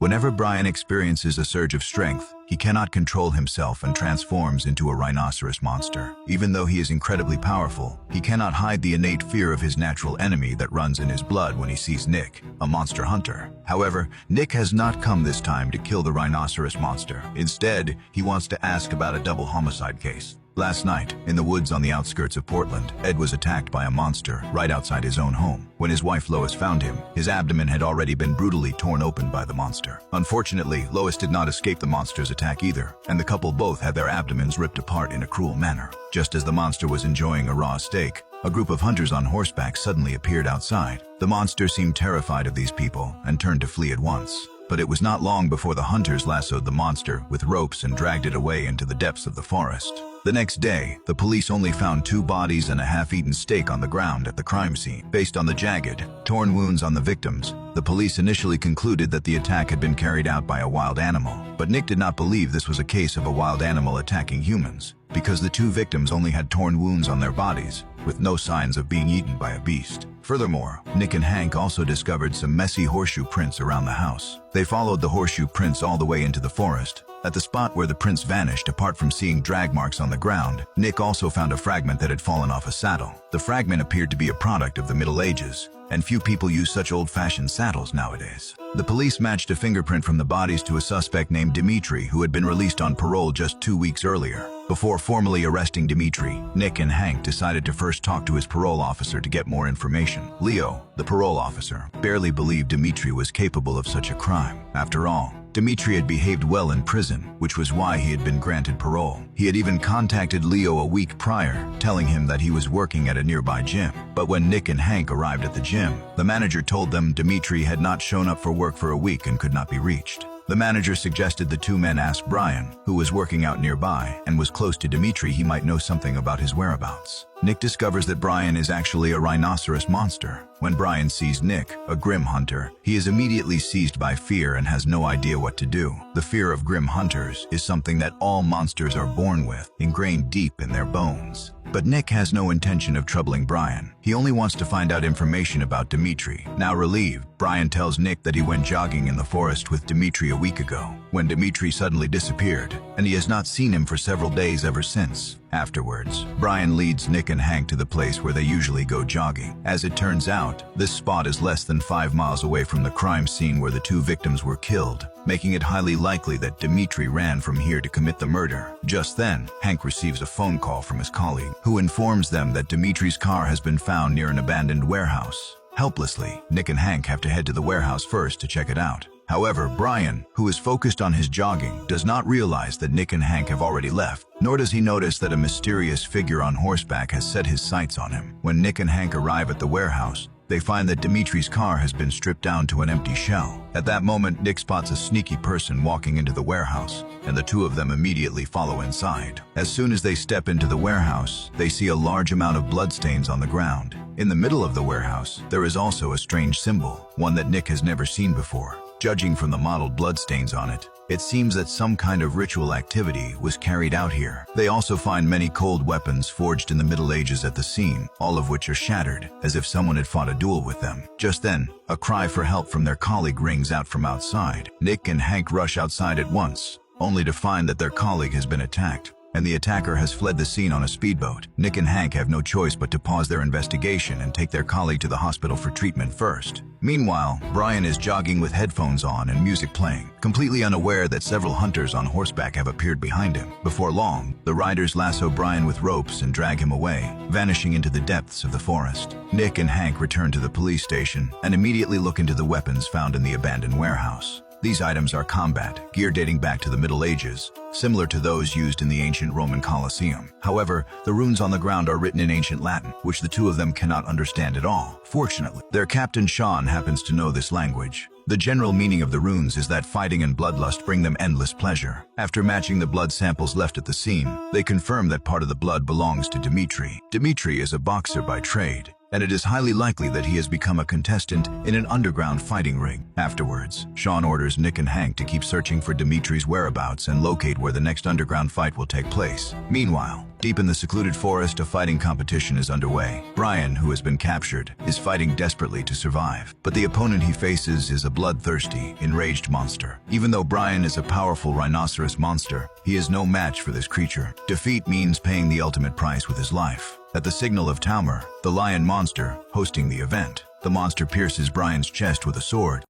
Whenever Brian experiences a surge of strength, he cannot control himself and transforms into a rhinoceros monster. Even though he is incredibly powerful, he cannot hide the innate fear of his natural enemy that runs in his blood when he sees Nick, a monster hunter. However, Nick has not come this time to kill the rhinoceros monster. Instead, he wants to ask about a double homicide case. Last night, in the woods on the outskirts of Portland, Ed was attacked by a monster right outside his own home. When his wife Lois found him, his abdomen had already been brutally torn open by the monster. Unfortunately, Lois did not escape the monster's attack either, and the couple both had their abdomens ripped apart in a cruel manner. Just as the monster was enjoying a raw steak, a group of hunters on horseback suddenly appeared outside. The monster seemed terrified of these people and turned to flee at once. But it was not long before the hunters lassoed the monster with ropes and dragged it away into the depths of the forest. The next day, the police only found 2 bodies and a half-eaten steak on the ground at the crime scene. Based on the jagged, torn wounds on the victims, the police initially concluded that the attack had been carried out by a wild animal. But Nick did not believe this was a case of a wild animal attacking humans, because the 2 victims only had torn wounds on their bodies, with no signs of being eaten by a beast. Furthermore, Nick and Hank also discovered some messy horseshoe prints around the house. They followed the horseshoe prints all the way into the forest. At the spot where the prints vanished, apart from seeing drag marks on the ground, Nick also found a fragment that had fallen off a saddle. The fragment appeared to be a product of the Middle Ages, and few people use such old-fashioned saddles nowadays. The police matched a fingerprint from the bodies to a suspect named Dimitri, who had been released on parole just 2 weeks earlier. Before formally arresting Dimitri, Nick and Hank decided to first talk to his parole officer to get more information. Leo, the parole officer, barely believed Dimitri was capable of such a crime. After all, Dimitri had behaved well in prison, which was why he had been granted parole. He had even contacted Leo a week prior, telling him that he was working at a nearby gym. But when Nick and Hank arrived at the gym, the manager told them Dimitri had not shown up for work for a week and could not be reached. The manager suggested the 2 men ask Brian, who was working out nearby and was close to Dimitri, he might know something about his whereabouts. Nick discovers that Brian is actually a rhinoceros monster. When Brian sees Nick, a grim hunter, he is immediately seized by fear and has no idea what to do. The fear of grim hunters is something that all monsters are born with, ingrained deep in their bones. But Nick has no intention of troubling Brian. He only wants to find out information about Dimitri. Now relieved, Brian tells Nick that he went jogging in the forest with Dimitri a week ago, when Dimitri suddenly disappeared, and he has not seen him for several days ever since. Afterwards, Brian leads Nick and Hank to the place where they usually go jogging. As it turns out, this spot is less than 5 miles away from the crime scene where the 2 victims were killed, making it highly likely that Dimitri ran from here to commit the murder. Just then, Hank receives a phone call from his colleague, who informs them that Dimitri's car has been found near an abandoned warehouse. Helplessly, Nick and Hank have to head to the warehouse first to check it out. However, Brian, who is focused on his jogging, does not realize that Nick and Hank have already left, nor does he notice that a mysterious figure on horseback has set his sights on him. When Nick and Hank arrive at the warehouse, they find that Dimitri's car has been stripped down to an empty shell. At that moment, Nick spots a sneaky person walking into the warehouse, and the 2 of them immediately follow inside. As soon as they step into the warehouse, they see a large amount of bloodstains on the ground. In the middle of the warehouse, there is also a strange symbol, one that Nick has never seen before. Judging from the mottled bloodstains on it, it seems that some kind of ritual activity was carried out here. They also find many cold weapons forged in the Middle Ages at the scene, all of which are shattered, as if someone had fought a duel with them. Just then, a cry for help from their colleague rings out from outside. Nick and Hank rush outside at once, only to find that their colleague has been attacked, and the attacker has fled the scene on a speedboat. Nick and Hank have no choice but to pause their investigation and take their colleague to the hospital for treatment first. Meanwhile, Brian is jogging with headphones on and music playing, completely unaware that several hunters on horseback have appeared behind him. Before long, the riders lasso Brian with ropes and drag him away, vanishing into the depths of the forest. Nick and Hank return to the police station and immediately look into the weapons found in the abandoned warehouse. These items are combat gear dating back to the Middle Ages, similar to those used in the ancient Roman Colosseum. However, the runes on the ground are written in ancient Latin, which the 2 of them cannot understand at all. Fortunately, their captain Sean happens to know this language. The general meaning of the runes is that fighting and bloodlust bring them endless pleasure. After matching the blood samples left at the scene, they confirm that part of the blood belongs to Dimitri. Dimitri is a boxer by trade, and it is highly likely that he has become a contestant in an underground fighting ring. Afterwards, Sean orders Nick and Hank to keep searching for Dimitri's whereabouts and locate where the next underground fight will take place. Meanwhile, Deep in the secluded forest, a fighting competition is underway. Brian, who has been captured, is fighting desperately to survive. But the opponent he faces is a bloodthirsty, enraged monster. Even though Brian is a powerful rhinoceros monster, he is no match for this creature. Defeat means paying the ultimate price with his life. At the signal of Taumer, the lion monster, hosting the event, the monster pierces Brian's chest with a sword,